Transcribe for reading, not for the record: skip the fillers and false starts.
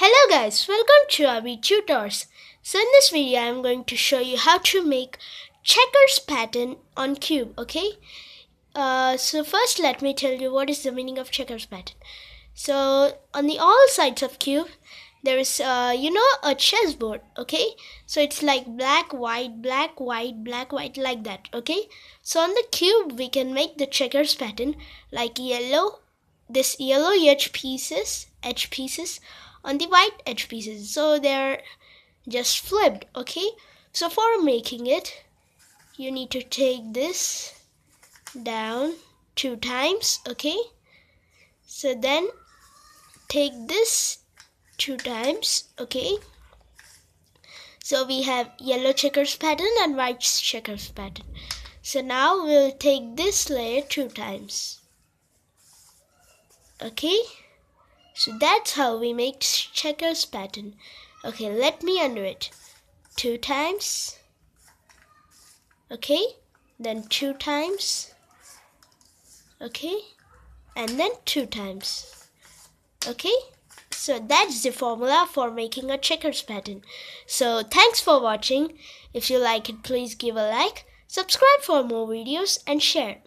Hello guys, welcome to Rubik Tutors. So in this video I am going to show you how to make checkers pattern on cube, okay? So first let me tell you what is the meaning of checkers pattern. So on the all sides of cube there is a chessboard, okay? So it's like black, white, black, white, black, white, like that, okay? So on the cube we can make the checkers pattern like yellow, this yellow edge pieces on the white edge pieces, so they're just flipped, okay? So for making it you need to take this down 2 times, okay? So then take this 2 times, okay? So we have yellow checkers pattern and white checkers pattern. So now we'll take this layer 2 times, okay? So that's how we make checkers pattern. Okay, let me undo it. 2 times, okay? Then 2 times, okay? And then 2 times, okay? So that's the formula for making a checkers pattern. So thanks for watching. If you like it, please give a like, subscribe for more videos and share.